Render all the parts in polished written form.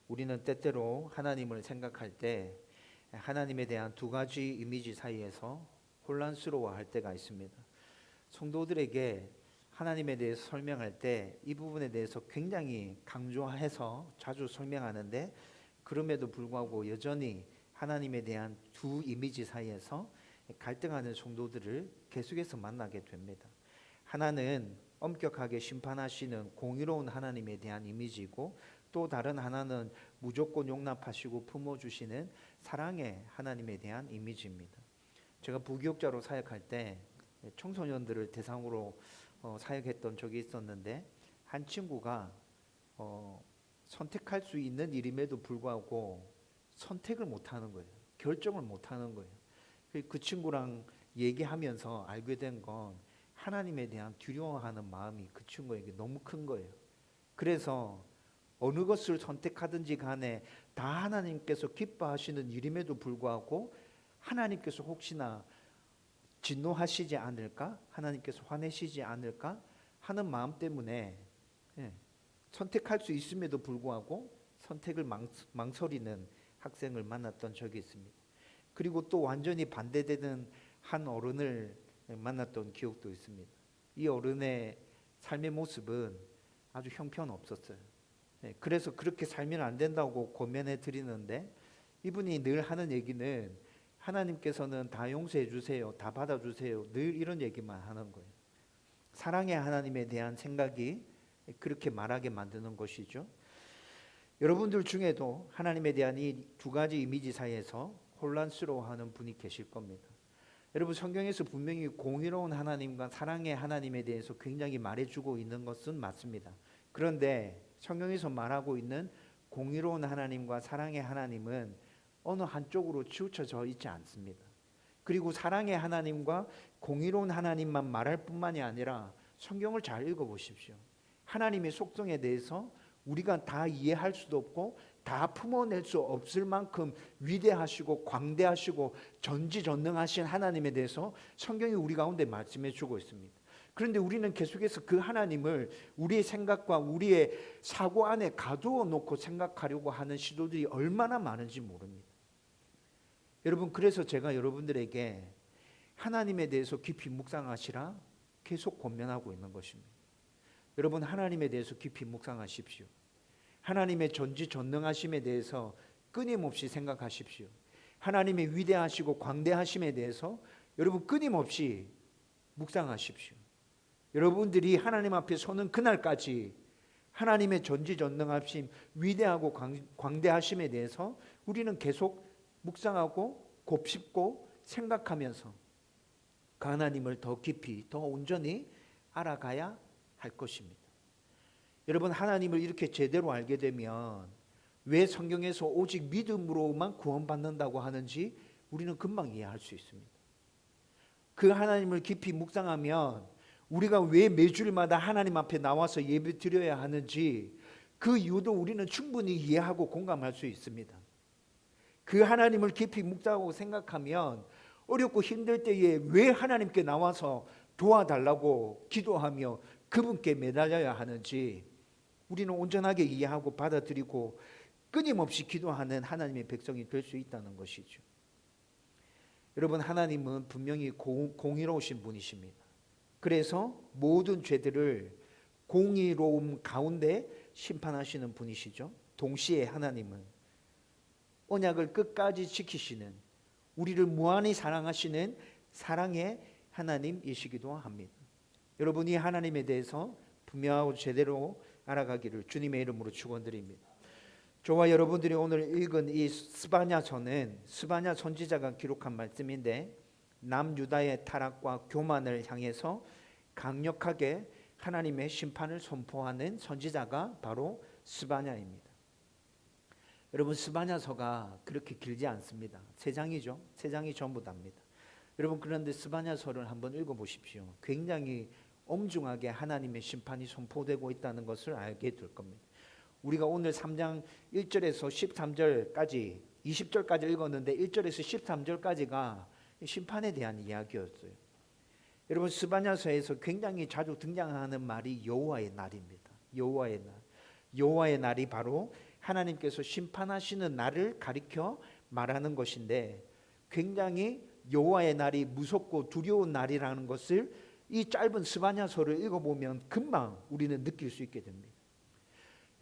우리는 때때로 하나님을 생각할 때 하나님에 대한 두 가지 이미지 사이에서 혼란스러워할 때가 있습니다. 성도들에게 하나님에 대해서 설명할 때 이 부분에 대해서 굉장히 강조해서 자주 설명하는데, 그럼에도 불구하고 여전히 하나님에 대한 두 이미지 사이에서 갈등하는 성도들을 계속해서 만나게 됩니다. 하나는 엄격하게 심판하시는 공의로운 하나님에 대한 이미지이고, 또 다른 하나는 무조건 용납하시고 품어주시는 사랑의 하나님에 대한 이미지입니다. 제가 부교육자로 사역할 때 청소년들을 대상으로 사역했던 적이 있었는데, 한 친구가 선택할 수 있는 일임에도 불구하고 선택을 못하는 거예요. 결정을 못하는 거예요. 그 친구랑 얘기하면서 알게 된 건 하나님에 대한 두려워하는 마음이 그 친구에게 너무 큰 거예요. 그래서 어느 것을 선택하든지 간에 다 하나님께서 기뻐하시는 일임에도 불구하고 하나님께서 혹시나 진노하시지 않을까? 하나님께서 화내시지 않을까? 하는 마음 때문에 선택할 수 있음에도 불구하고 선택을 망설이는 학생을 만났던 적이 있습니다. 그리고 또 완전히 반대되는 한 어른을 만났던 기억도 있습니다. 이 어른의 삶의 모습은 아주 형편없었어요. 그래서 그렇게 살면 안 된다고 권면해 드리는데, 이분이 늘 하는 얘기는 하나님께서는 다 용서해 주세요, 다 받아주세요, 늘 이런 얘기만 하는 거예요. 사랑의 하나님에 대한 생각이 그렇게 말하게 만드는 것이죠. 여러분들 중에도 하나님에 대한 이 두 가지 이미지 사이에서 혼란스러워하는 분이 계실 겁니다. 여러분, 성경에서 분명히 공의로운 하나님과 사랑의 하나님에 대해서 굉장히 말해주고 있는 것은 맞습니다. 그런데 성경에서 말하고 있는 공의로운 하나님과 사랑의 하나님은 어느 한쪽으로 치우쳐져 있지 않습니다. 그리고 사랑의 하나님과 공의로운 하나님만 말할 뿐만이 아니라 성경을 잘 읽어보십시오. 하나님의 속성에 대해서 우리가 다 이해할 수도 없고 다 품어낼 수 없을 만큼 위대하시고 광대하시고 전지전능하신 하나님에 대해서 성경이 우리 가운데 말씀해 주고 있습니다. 그런데 우리는 계속해서 그 하나님을 우리의 생각과 우리의 사고 안에 가두어 놓고 생각하려고 하는 시도들이 얼마나 많은지 모릅니다. 여러분, 그래서 제가 여러분들에게 하나님에 대해서 깊이 묵상하시라 계속 권면하고 있는 것입니다. 여러분, 하나님에 대해서 깊이 묵상하십시오. 하나님의 전지전능하심에 대해서 끊임없이 생각하십시오. 하나님의 위대하시고 광대하심에 대해서 여러분 끊임없이 묵상하십시오. 여러분들이 하나님 앞에 서는 그날까지 하나님의 전지전능하심, 위대하고 광대하심에 대해서 우리는 계속 묵상하고 곱씹고 생각하면서 그 하나님을 더 깊이 더 온전히 알아가야 할 것입니다. 여러분, 하나님을 이렇게 제대로 알게 되면 왜 성경에서 오직 믿음으로만 구원받는다고 하는지 우리는 금방 이해할 수 있습니다. 그 하나님을 깊이 묵상하면 우리가 왜 매주일마다 하나님 앞에 나와서 예배 드려야 하는지 그 이유도 우리는 충분히 이해하고 공감할 수 있습니다. 그 하나님을 깊이 묵상하고 생각하면 어렵고 힘들 때에 왜 하나님께 나와서 도와달라고 기도하며 그분께 매달려야 하는지 우리는 온전하게 이해하고 받아들이고 끊임없이 기도하는 하나님의 백성이 될 수 있다는 것이죠. 여러분, 하나님은 분명히 공의로우신 분이십니다. 그래서 모든 죄들을 공의로움 가운데 심판하시는 분이시죠. 동시에 하나님은 언약을 끝까지 지키시는, 우리를 무한히 사랑하시는 사랑의 하나님이시기도 합니다. 여러분이 하나님에 대해서 분명하고 제대로 알아가기를 주님의 이름으로 축원드립니다. 저와 여러분들이 오늘 읽은 이 스바냐서는 스바냐 선지자가 기록한 말씀인데, 남유다의 타락과 교만을 향해서 강력하게 하나님의 심판을 선포하는 선지자가 바로 스바냐입니다. 여러분, 스바냐서가 그렇게 길지 않습니다. 3장이죠. 3장이 전부 답니다. 여러분, 그런데 스바냐서를 한번 읽어보십시오. 굉장히 엄중하게 하나님의 심판이 선포되고 있다는 것을 알게 될 겁니다. 우리가 오늘 3장 1절에서 13절까지 20절까지 읽었는데 1절에서 13절까지가 심판에 대한 이야기였어요. 여러분, 스바냐서에서 굉장히 자주 등장하는 말이 여호와의 날입니다. 여호와의 날. 여호와의 날이 바로 하나님께서 심판하시는 날을 가리켜 말하는 것인데, 굉장히 여호와의 날이 무섭고 두려운 날이라는 것을 이 짧은 스바냐서를 읽어보면 금방 우리는 느낄 수 있게 됩니다.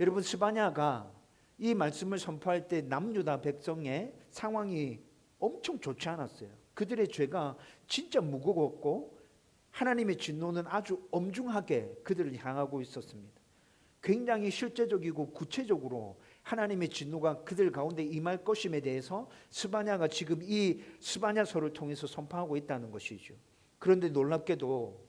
여러분, 스바냐가 이 말씀을 선포할 때 남유다 백성의 상황이 엄청 좋지 않았어요. 그들의 죄가 진짜 무거웠고 하나님의 진노는 아주 엄중하게 그들을 향하고 있었습니다. 굉장히 실제적이고 구체적으로 하나님의 진노가 그들 가운데 임할 것임에 대해서 스바냐가 지금 이 스바냐서를 통해서 선포하고 있다는 것이죠. 그런데 놀랍게도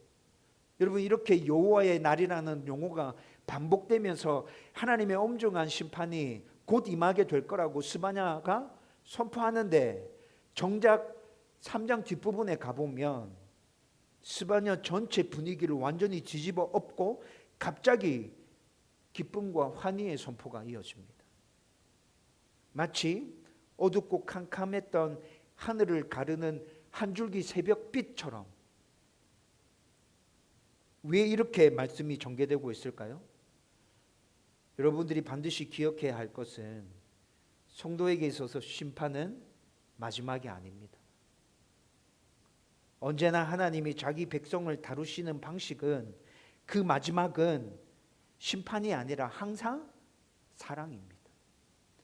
여러분, 이렇게 여호와의 날이라는 용어가 반복되면서 하나님의 엄중한 심판이 곧 임하게 될 거라고 스바냐가 선포하는데, 정작 3장 뒷부분에 가보면 스바냐 전체 분위기를 완전히 뒤집어 엎고 갑자기 기쁨과 환희의 선포가 이어집니다. 마치 어둡고 캄캄했던 하늘을 가르는 한 줄기 새벽빛처럼. 왜 이렇게 말씀이 전개되고 있을까요? 여러분들이 반드시 기억해야 할 것은 성도에게 있어서 심판은 마지막이 아닙니다. 언제나 하나님이 자기 백성을 다루시는 방식은, 그 마지막은 심판이 아니라 항상 사랑입니다.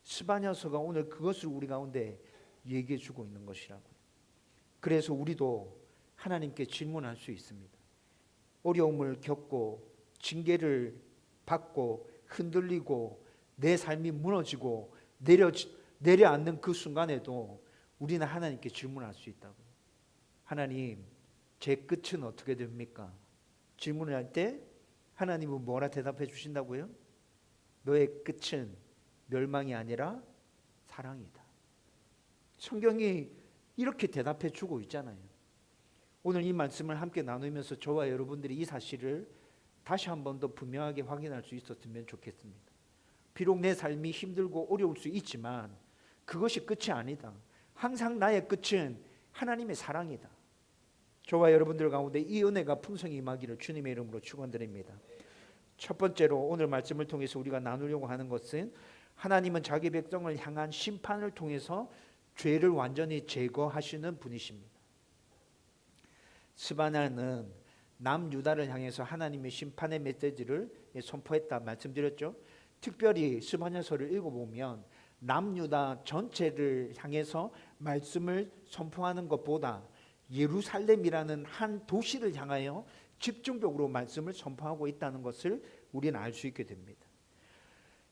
스바냐서가 오늘 그것을 우리 가운데 얘기해 주고 있는 것이라고요. 그래서 우리도 하나님께 질문할 수 있습니다. 어려움을 겪고 징계를 받고 흔들리고 내 삶이 무너지고 내려앉는 그 순간에도 우리는 하나님께 질문할 수 있다고요. 하나님, 제 끝은 어떻게 됩니까? 질문을 할 때 하나님은 뭐라 대답해 주신다고요? 너의 끝은 멸망이 아니라 사랑이다. 성경이 이렇게 대답해 주고 있잖아요. 오늘 이 말씀을 함께 나누면서 저와 여러분들이 이 사실을 다시 한 번 더 분명하게 확인할 수 있었으면 좋겠습니다. 비록 내 삶이 힘들고 어려울 수 있지만 그것이 끝이 아니다. 항상 나의 끝은 하나님의 사랑이다. 저와 여러분들 가운데 이 은혜가 풍성히 임하기를 주님의 이름으로 축원드립니다. 첫 번째로 오늘 말씀을 통해서 우리가 나누려고 하는 것은, 하나님은 자기 백성을 향한 심판을 통해서 죄를 완전히 제거하시는 분이십니다. 스바냐는 남유다를 향해서 하나님의 심판의 메시지를 선포했다 말씀드렸죠. 특별히 스바냐서를 읽어보면 남유다 전체를 향해서 말씀을 선포하는 것보다 예루살렘이라는 한 도시를 향하여 집중적으로 말씀을 선포하고 있다는 것을 우리는 알 수 있게 됩니다.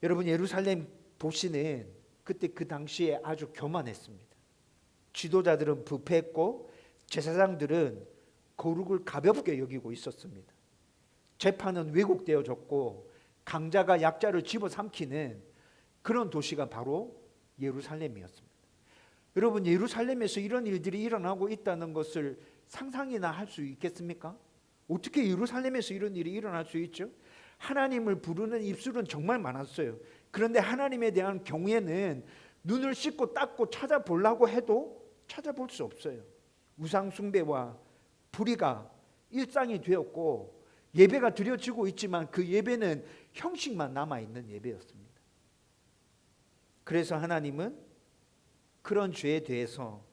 여러분, 예루살렘 도시는 그때 그 당시에 아주 교만했습니다. 지도자들은 부패했고 제사장들은 거룩을 가볍게 여기고 있었습니다. 재판은 왜곡되어졌고 강자가 약자를 집어삼키는 그런 도시가 바로 예루살렘이었습니다. 여러분, 예루살렘에서 이런 일들이 일어나고 있다는 것을 상상이나 할 수 있겠습니까? 어떻게 예루살렘에서 이런 일이 일어날 수 있죠? 하나님을 부르는 입술은 정말 많았어요. 그런데 하나님에 대한 경외는 눈을 씻고 닦고 찾아보려고 해도 찾아볼 수 없어요. 우상 숭배와 불의가 일상이 되었고 예배가 드려지고 있지만 그 예배는 형식만 남아있는 예배였습니다. 그래서 하나님은 그런 죄에 대해서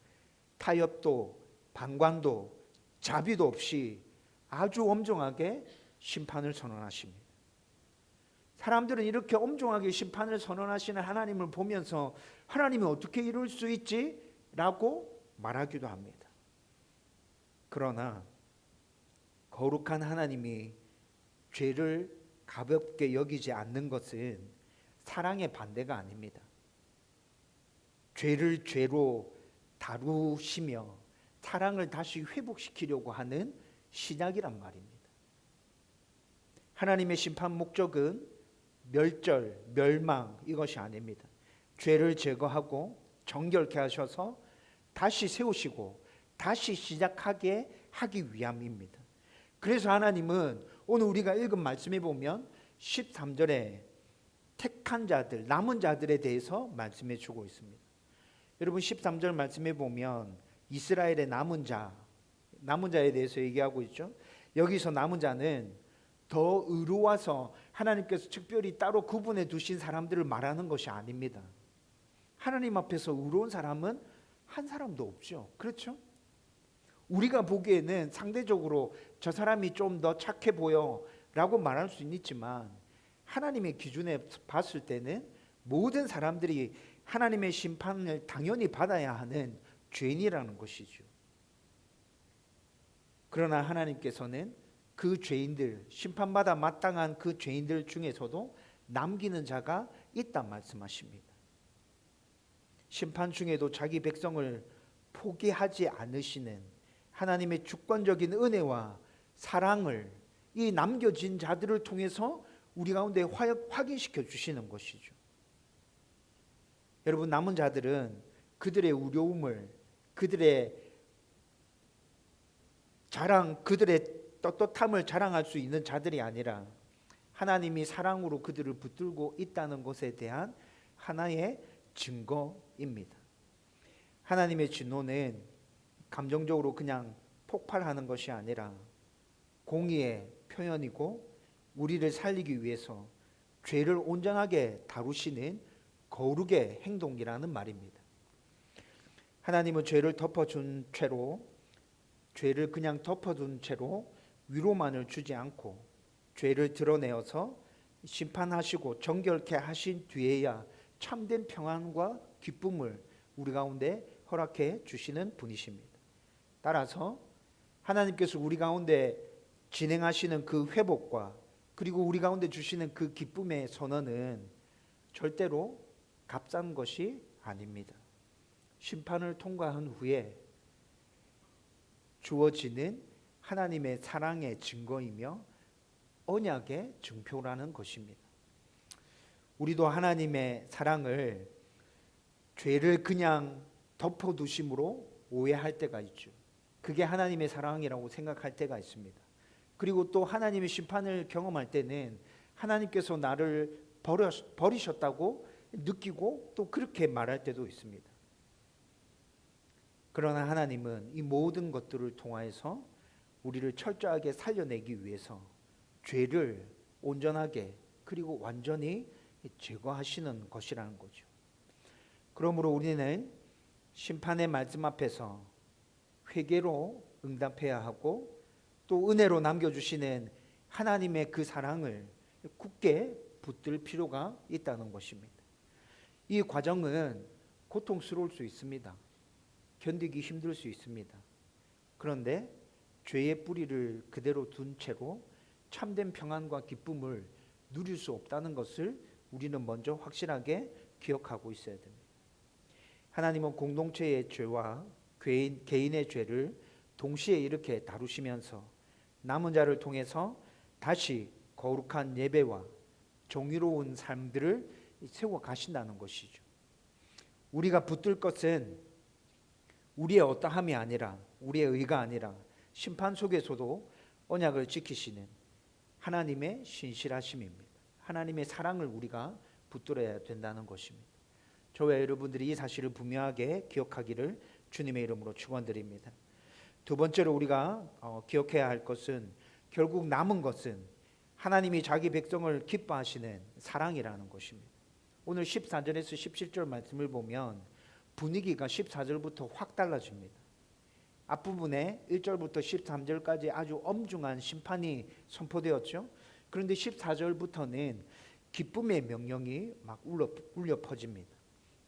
타협도 방관도 자비도 없이 아주 엄정하게 심판을 선언하십니다. 사람들은 이렇게 엄정하게 심판을 선언하시는 하나님을 보면서 하나님이 어떻게 이럴 수 있지? 라고 말하기도 합니다. 그러나 거룩한 하나님이 죄를 가볍게 여기지 않는 것은 사랑의 반대가 아닙니다. 죄를 죄로 다루시며 사랑을 다시 회복시키려고 하는 신약이란 말입니다. 하나님의 심판 목적은 멸절, 멸망 이것이 아닙니다. 죄를 제거하고 정결케 하셔서 다시 세우시고 다시 시작하게 하기 위함입니다. 그래서 하나님은 오늘 우리가 읽은 말씀에 보면 13절에 택한 자들, 남은 자들에 대해서 말씀해 주고 있습니다. 여러분, 13절 말씀해 보면 이스라엘의 남은 자에 대해서 얘기하고 있죠. 여기서 남은 자는 더 의로워서 하나님께서 특별히 따로 구분해 두신 사람들을 말하는 것이 아닙니다. 하나님 앞에서 의로운 사람은 한 사람도 없죠. 그렇죠? 우리가 보기에는 상대적으로 저 사람이 좀 더 착해 보여 라고 말할 수는 있지만 하나님의 기준에 봤을 때는 모든 사람들이 하나님의 심판을 당연히 받아야 하는 죄인이라는 것이죠. 그러나 하나님께서는 그 죄인들, 심판받아 마땅한 그 죄인들 중에서도 남기는 자가 있단 말씀하십니다. 심판 중에도 자기 백성을 포기하지 않으시는 하나님의 주권적인 은혜와 사랑을 이 남겨진 자들을 통해서 우리 가운데 확인시켜 주시는 것이죠. 여러분, 남은 자들은 그들의 의로움을, 그들의 그들의 떳떳함을 자랑할 수 있는 자들이 아니라 하나님이 사랑으로 그들을 붙들고 있다는 것에 대한 하나의 증거입니다. 하나님의 진노는 감정적으로 그냥 폭발하는 것이 아니라 공의의 표현이고 우리를 살리기 위해서 죄를 온전하게 다루시는 거룩의 행동이라는 말입니다. 하나님은 죄를 덮어준 채로, 죄를 그냥 덮어둔 채로 위로만을 주지 않고 죄를 드러내어서 심판하시고 정결케 하신 뒤에야 참된 평안과 기쁨을 우리 가운데 허락해 주시는 분이십니다. 따라서 하나님께서 우리 가운데 진행하시는 그 회복과 그리고 우리 가운데 주시는 그 기쁨의 선언은 절대로 값싼 것이 아닙니다. 심판을 통과한 후에 주어지는 하나님의 사랑의 증거이며 언약의 증표라는 것입니다. 우리도 하나님의 사랑을 죄를 그냥 덮어두심으로 오해할 때가 있죠. 그게 하나님의 사랑이라고 생각할 때가 있습니다. 그리고 또 하나님의 심판을 경험할 때는 하나님께서 나를 버리셨다고 느끼고 또 그렇게 말할 때도 있습니다. 그러나 하나님은 이 모든 것들을 통하여서 우리를 철저하게 살려내기 위해서 죄를 온전하게 그리고 완전히 제거하시는 것이라는 거죠. 그러므로 우리는 심판의 말씀 앞에서 회개로 응답해야 하고 또 은혜로 남겨주시는 하나님의 그 사랑을 굳게 붙들 필요가 있다는 것입니다. 이 과정은 고통스러울 수 있습니다. 견디기 힘들 수 있습니다. 그런데 죄의 뿌리를 그대로 둔 채로 참된 평안과 기쁨을 누릴 수 없다는 것을 우리는 먼저 확실하게 기억하고 있어야 됩니다. 하나님은 공동체의 죄와 개인의 죄를 동시에 이렇게 다루시면서 남은 자를 통해서 다시 거룩한 예배와 정의로운 삶들을 세워 가신다는 것이죠. 우리가 붙들 것은 우리의 어떠함이 아니라 우리의 의가 아니라 심판 속에서도 언약을 지키시는 하나님의 신실하심입니다. 하나님의 사랑을 우리가 붙들어야 된다는 것입니다. 저와 여러분들이 이 사실을 분명하게 기억하기를 주님의 이름으로 축원드립니다. 두 번째로 우리가 기억해야 할 것은 결국 남은 것은 하나님이 자기 백성을 기뻐하시는 사랑이라는 것입니다. 오늘 14절에서 17절 말씀을 보면 분위기가 14절부터 확 달라집니다. 앞부분에 1절부터 13절까지 아주 엄중한 심판이 선포되었죠. 그런데 14절부터는 기쁨의 명령이 막 울려 퍼집니다.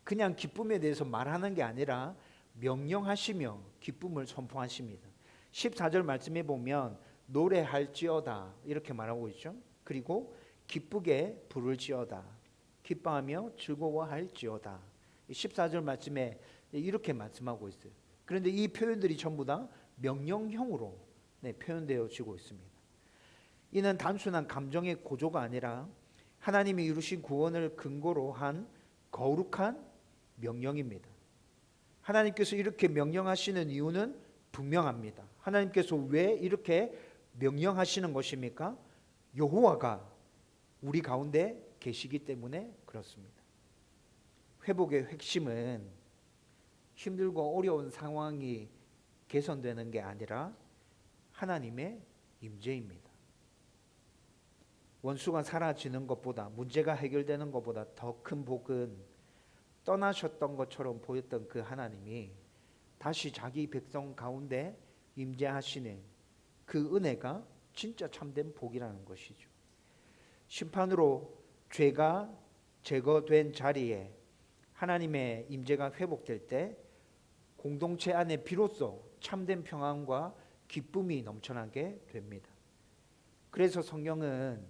그냥 기쁨에 대해서 말하는 게 아니라 명령하시며 기쁨을 선포하십니다. 14절 말씀에 보면 노래할지어다 이렇게 말하고 있죠. 그리고 기쁘게 부를지어다, 기뻐하며 즐거워할지어다. 14절 말씀에 이렇게 말씀하고 있어요. 그런데 이 표현들이 전부 다 명령형으로 표현되어지고 있습니다. 이는 단순한 감정의 고조가 아니라 하나님이 이루신 구원을 근거로 한 거룩한 명령입니다. 하나님께서 이렇게 명령하시는 이유는 분명합니다. 하나님께서 왜 이렇게 명령하시는 것입니까? 여호와가 우리 가운데 계시기 때문에 그렇습니다. 회복의 핵심은 힘들고 어려운 상황이 개선되는 게 아니라 하나님의 임재입니다. 원수가 사라지는 것보다, 문제가 해결되는 것보다 더 큰 복은 떠나셨던 것처럼 보였던 그 하나님이 다시 자기 백성 가운데 임재하시는 그 은혜가 진짜 참된 복이라는 것이죠. 심판으로 죄가 제거된 자리에 하나님의 임재가 회복될 때 공동체 안에 비로소 참된 평안과 기쁨이 넘쳐나게 됩니다. 그래서 성경은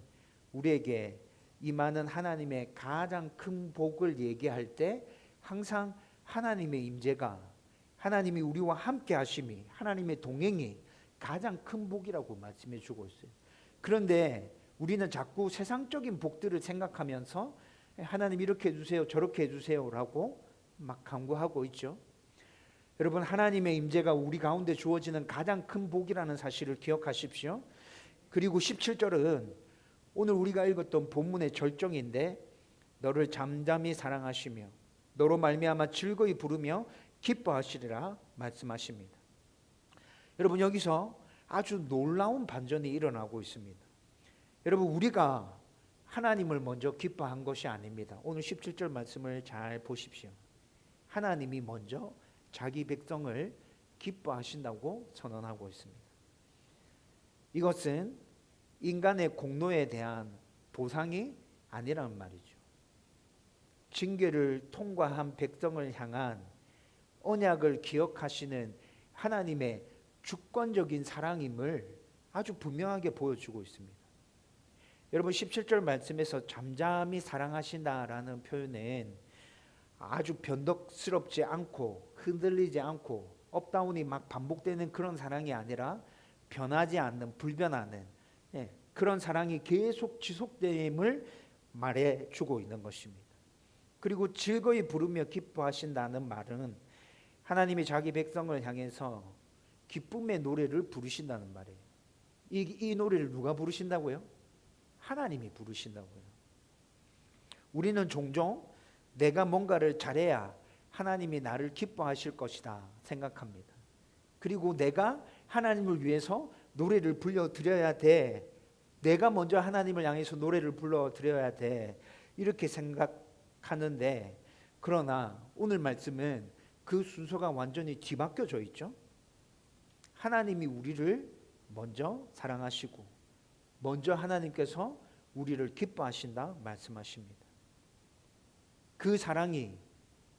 우리에게 임하는 하나님의 가장 큰 복을 얘기할 때 항상 하나님의 임재가, 하나님이 우리와 함께 하심이, 하나님의 동행이 가장 큰 복이라고 말씀해 주고 있어요. 그런데 우리는 자꾸 세상적인 복들을 생각하면서 하나님 이렇게 해주세요, 저렇게 해주세요라고 막 간구하고 있죠. 여러분, 하나님의 임재가 우리 가운데 주어지는 가장 큰 복이라는 사실을 기억하십시오. 그리고 17절은 오늘 우리가 읽었던 본문의 절정인데, 너를 잠잠히 사랑하시며 너로 말미암아 즐거이 부르며 기뻐하시리라 말씀하십니다. 여러분, 여기서 아주 놀라운 반전이 일어나고 있습니다. 여러분, 우리가 하나님을 먼저 기뻐한 것이 아닙니다. 오늘 17절 말씀을 잘 보십시오. 하나님이 먼저 자기 백성을 기뻐하신다고 선언하고 있습니다. 이것은 인간의 공로에 대한 보상이 아니라는 말이죠. 징계를 통과한 백성을 향한 언약을 기억하시는 하나님의 주권적인 사랑임을 아주 분명하게 보여주고 있습니다. 여러분, 17절 말씀에서 잠잠히 사랑하신다라는 표현은 아주 변덕스럽지 않고 흔들리지 않고 업다운이 막 반복되는 그런 사랑이 아니라 변하지 않는, 불변하는 그런 사랑이 계속 지속됨을 말해주고 있는 것입니다. 그리고 즐거이 부르며 기뻐하신다는 말은 하나님이 자기 백성을 향해서 기쁨의 노래를 부르신다는 말이에요. 이 노래를 누가 부르신다고요? 하나님이 부르신다고요. 우리는 종종 내가 뭔가를 잘해야 하나님이 나를 기뻐하실 것이다 생각합니다. 그리고 내가 하나님을 위해서 노래를 불러드려야 돼, 내가 먼저 하나님을 향해서 노래를 불러드려야 돼, 이렇게 생각하는데, 그러나 오늘 말씀은 그 순서가 완전히 뒤바뀌어져 있죠. 하나님이 우리를 먼저 사랑하시고 먼저 하나님께서 우리를 기뻐하신다 말씀하십니다. 그 사랑이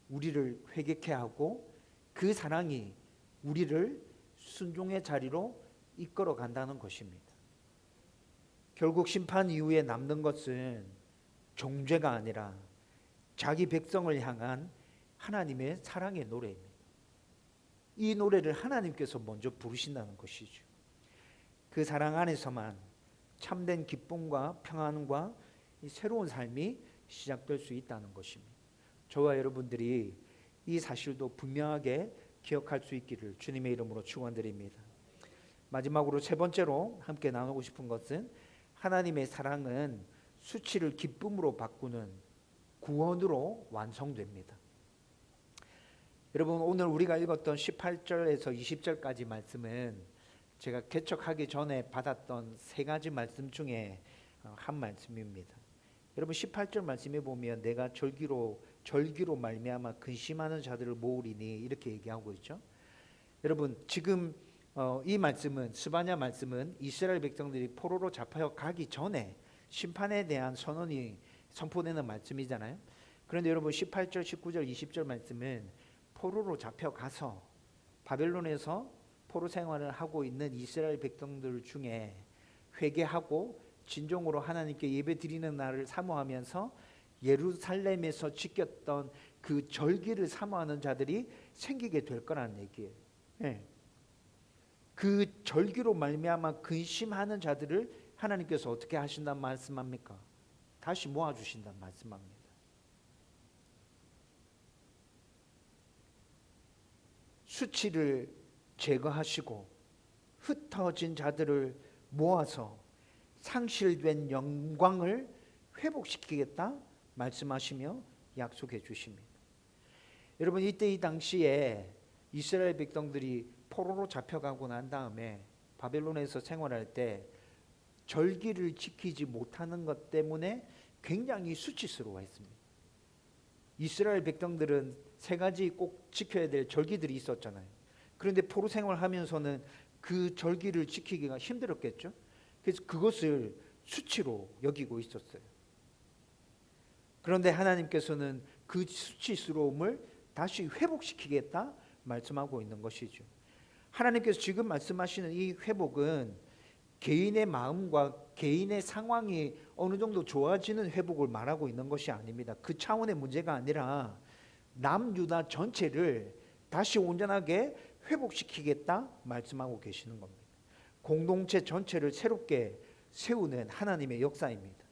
우리를 회개케 하고 그 사랑이 우리를 순종의 자리로 이끌어 간다는 것입니다. 결국 심판 이후에 남는 것은 정죄가 아니라 자기 백성을 향한 하나님의 사랑의 노래입니다. 이 노래를 하나님께서 먼저 부르신다는 것이죠. 그 사랑 안에서만 참된 기쁨과 평안과 새로운 삶이 시작될 수 있다는 것입니다. 저와 여러분들이 이 사실도 분명하게 기억할 수 있기를 주님의 이름으로 축원드립니다. 마지막으로 세 번째로 함께 나누고 싶은 것은 하나님의 사랑은 수치를 기쁨으로 바꾸는 구원으로 완성됩니다. 여러분, 오늘 우리가 읽었던 18절에서 20절까지 말씀은 제가 개척하기 전에 받았던 세 가지 말씀 중에 한 말씀입니다. 여러분, 18절 말씀에 보면 내가 절기로 말미암아 근심하는 자들을 모으리니 이렇게 얘기하고 있죠. 여러분, 지금 이 말씀은, 스바냐 말씀은 이스라엘 백성들이 포로로 잡혀가기 전에 심판에 대한 선언이 선포되는 말씀이잖아요. 그런데 여러분, 18절, 19절, 20절 말씀은 포로로 잡혀가서 바벨론에서 포로 생활을 하고 있는 이스라엘 백성들 중에 회개하고 진정으로 하나님께 예배 드리는 날을 사모하면서 예루살렘에서 지켰던 그 절기를 사모하는 자들이 생기게 될 거라는 얘기예요. 네. 그 절기로 말미암아 근심하는 자들을 하나님께서 어떻게 하신단 말씀합니까? 다시 모아주신단 말씀합니다. 수치를 제거하시고 흩어진 자들을 모아서 상실된 영광을 회복시키겠다 말씀하시며 약속해 주십니다. 여러분, 이때 이 당시에 이스라엘 백성들이 포로로 잡혀가고 난 다음에 바벨론에서 생활할 때 절기를 지키지 못하는 것 때문에 굉장히 수치스러워했습니다. 이스라엘 백성들은 세 가지 꼭 지켜야 될 절기들이 있었잖아요. 그런데 포로 생활하면서는 그 절기를 지키기가 힘들었겠죠. 그래서 그것을 수치로 여기고 있었어요. 그런데 하나님께서는 그 수치스러움을 다시 회복시키겠다 말씀하고 있는 것이죠. 하나님께서 지금 말씀하시는 이 회복은 개인의 마음과 개인의 상황이 어느 정도 좋아지는 회복을 말하고 있는 것이 아닙니다. 그 차원의 문제가 아니라 남유다 전체를 다시 온전하게 회복시키겠다 말씀하고 계시는 겁니다. 공동체 전체를 새롭게 세우는 하나님의 역사입니다.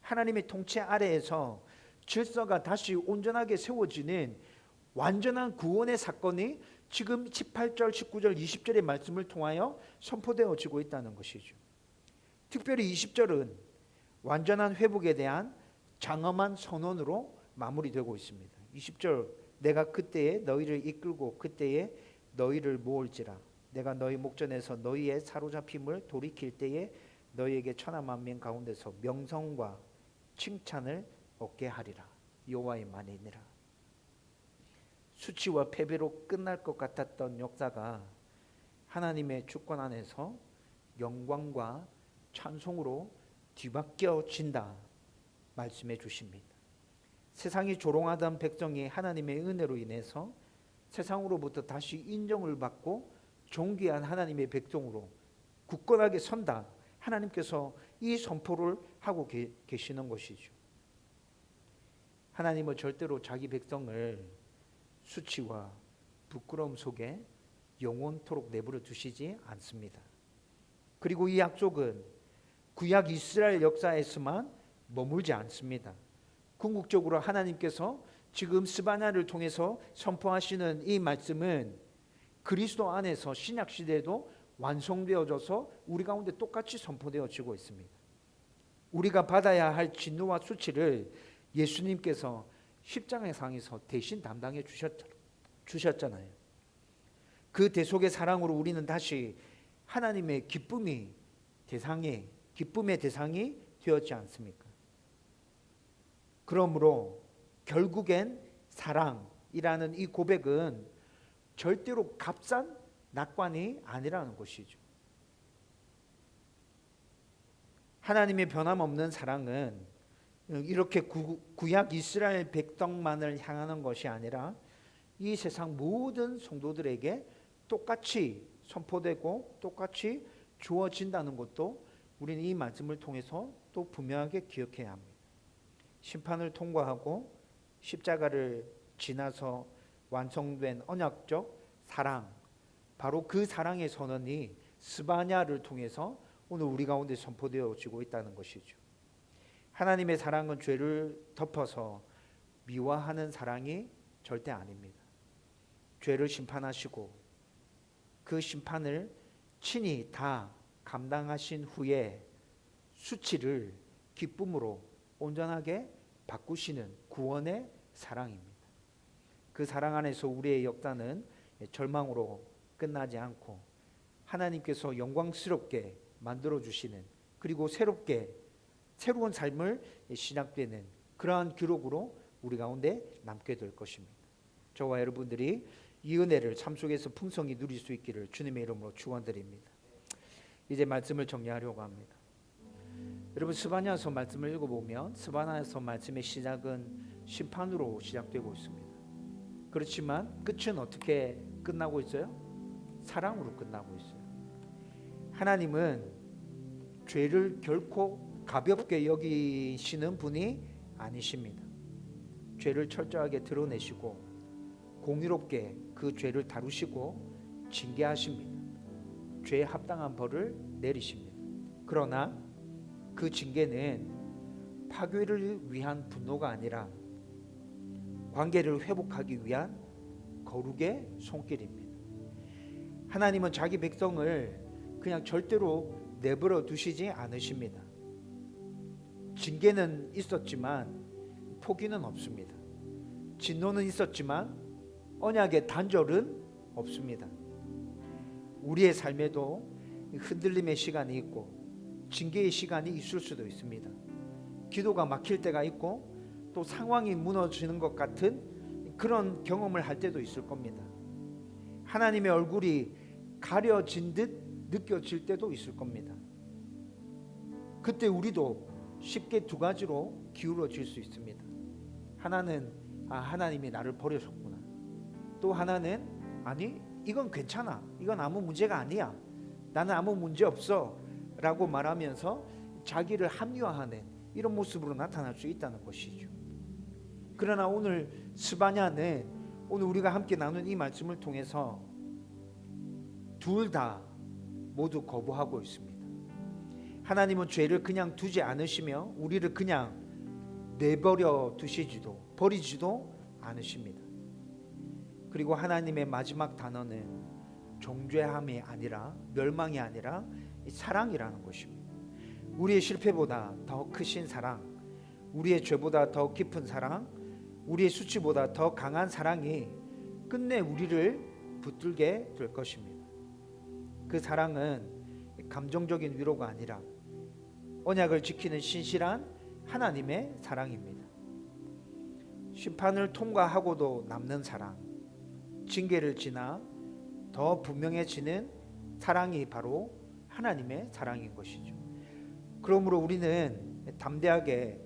하나님의 통치 아래에서 질서가 다시 온전하게 세워지는 완전한 구원의 사건이 지금 18절, 19절, 20절의 말씀을 통하여 선포되어지고 있다는 것이죠. 특별히 20절은 완전한 회복에 대한 장엄한 선언으로 마무리되고 있습니다. 20절, 내가 그때에 너희를 이끌고 그때에 너희를 모을지라. 내가 너희 목전에서 너희의 사로잡힘을 돌이킬 때에 너희에게 천하 만민 가운데서 명성과 칭찬을 얻게 하리라. 여호와의 말이니라. 수치와 패배로 끝날 것 같았던 역사가 하나님의 주권 안에서 영광과 찬송으로 뒤바뀌어진다 말씀해 주십니다. 세상이 조롱하던 백성이 하나님의 은혜로 인해서 세상으로부터 다시 인정을 받고 존귀한 하나님의 백성으로 굳건하게 선다. 하나님께서 이 선포를 하고 계시는 것이죠. 하나님은 절대로 자기 백성을 수치와 부끄러움 속에 영원토록 내버려 두시지 않습니다. 그리고 이 약속은 구약 이스라엘 역사에서만 머물지 않습니다. 궁극적으로 하나님께서 지금 스바냐를 통해서 선포하시는 이 말씀은 그리스도 안에서 신약 시대에도 완성되어져서 우리 가운데 똑같이 선포되어지고 있습니다. 우리가 받아야 할 진노와 수치를 예수님께서 십자가상에서 대신 담당해 주셨잖아요. 그 대속의 사랑으로 우리는 다시 하나님의 기쁨의 대상이 되었지 않습니까? 그러므로 결국엔 사랑이라는 이 고백은 절대로 값싼 낙관이 아니라는 것이죠. 하나님의 변함없는 사랑은 이렇게 구약 이스라엘 백성만을 향하는 것이 아니라 이 세상 모든 성도들에게 똑같이 선포되고 똑같이 주어진다는 것도 우리는 이 말씀을 통해서 또 분명하게 기억해야 합니다. 심판을 통과하고 십자가를 지나서 완성된 언약적 사랑, 바로 그 사랑의 선언이 스바냐를 통해서 오늘 우리 가운데 선포되어지고 있다는 것이죠. 하나님의 사랑은 죄를 덮어서 미화하는 사랑이 절대 아닙니다. 죄를 심판하시고 그 심판을 친히 다 감당하신 후에 수치를 기쁨으로 온전하게 바꾸시는 구원의 사랑입니다. 그 사랑 안에서 우리의 역사는 절망으로 끝나지 않고 하나님께서 영광스럽게 만들어주시는, 그리고 새로운 삶을 시작되는 그러한 기록으로 우리 가운데 남게 될 것입니다. 저와 여러분들이 이 은혜를 삶 속에서 풍성히 누릴 수 있기를 주님의 이름으로 축원드립니다. 이제 말씀을 정리하려고 합니다. 여러분, 스바냐서 말씀을 읽어보면 스바냐서 말씀의 시작은 심판으로 시작되고 있습니다. 그렇지만 끝은 어떻게 끝나고 있어요? 사랑으로 끝나고 있어요. 하나님은 죄를 결코 가볍게 여기시는 분이 아니십니다. 죄를 철저하게 드러내시고 공의롭게 그 죄를 다루시고 징계하십니다. 죄에 합당한 벌을 내리십니다. 그러나 그 징계는 파괴를 위한 분노가 아니라 관계를 회복하기 위한 거룩의 손길입니다. 하나님은 자기 백성을 그냥 절대로 내버려 두시지 않으십니다. 징계는 있었지만 포기는 없습니다. 진노는 있었지만 언약의 단절은 없습니다. 우리의 삶에도 흔들림의 시간이 있고 징계의 시간이 있을 수도 있습니다. 기도가 막힐 때가 있고 또 상황이 무너지는 것 같은 그런 경험을 할 때도 있을 겁니다. 하나님의 얼굴이 가려진 듯 느껴질 때도 있을 겁니다. 그때 우리도 쉽게 두 가지로 기울어질 수 있습니다. 하나는 하나님이 나를 버리셨구나. 또 하나는 아니 이건 괜찮아. 이건 아무 문제가 아니야. 나는 아무 문제 없어 라고 말하면서 자기를 합리화하는 이런 모습으로 나타날 수 있다는 것이죠. 그러나 오늘 스바냐는 오늘 우리가 함께 나눈 이 말씀을 통해서 둘 다 모두 거부하고 있습니다. 하나님은 죄를 그냥 두지 않으시며 우리를 그냥 내버려 두시지도 버리지도 않으십니다. 그리고 하나님의 마지막 단어는 정죄함이 아니라 멸망이 아니라 사랑이라는 것입니다. 우리의 실패보다 더 크신 사랑, 우리의 죄보다 더 깊은 사랑, 우리의 수치보다 더 강한 사랑이 끝내 우리를 붙들게 될 것입니다. 그 사랑은 감정적인 위로가 아니라 언약을 지키는 신실한 하나님의 사랑입니다. 심판을 통과하고도 남는 사랑, 징계를 지나 더 분명해지는 사랑이 바로 하나님의 사랑인 것이죠. 그러므로 우리는 담대하게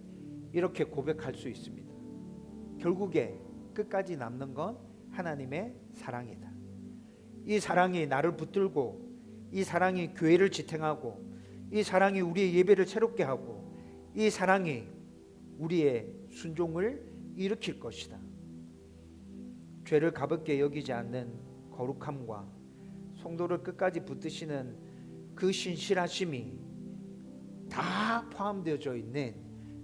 이렇게 고백할 수 있습니다. 결국에 끝까지 남는 건 하나님의 사랑이다. 이 사랑이 나를 붙들고, 이 사랑이 교회를 지탱하고, 이 사랑이 우리의 예배를 새롭게 하고, 이 사랑이 우리의 순종을 일으킬 것이다. 죄를 가볍게 여기지 않는 거룩함과 성도를 끝까지 붙드시는 그 신실하심이 다 포함되어져 있는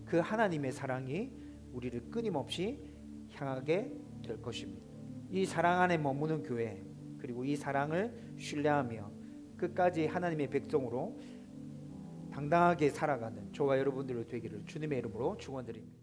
그 하나님의 사랑이 우리를 끊임없이 향하게 될 것입니다. 이 사랑 안에 머무는 교회, 그리고 이 사랑을 신뢰하며 끝까지 하나님의 백성으로 당당하게 살아가는 저와 여러분들이 되기를 주님의 이름으로 축원드립니다.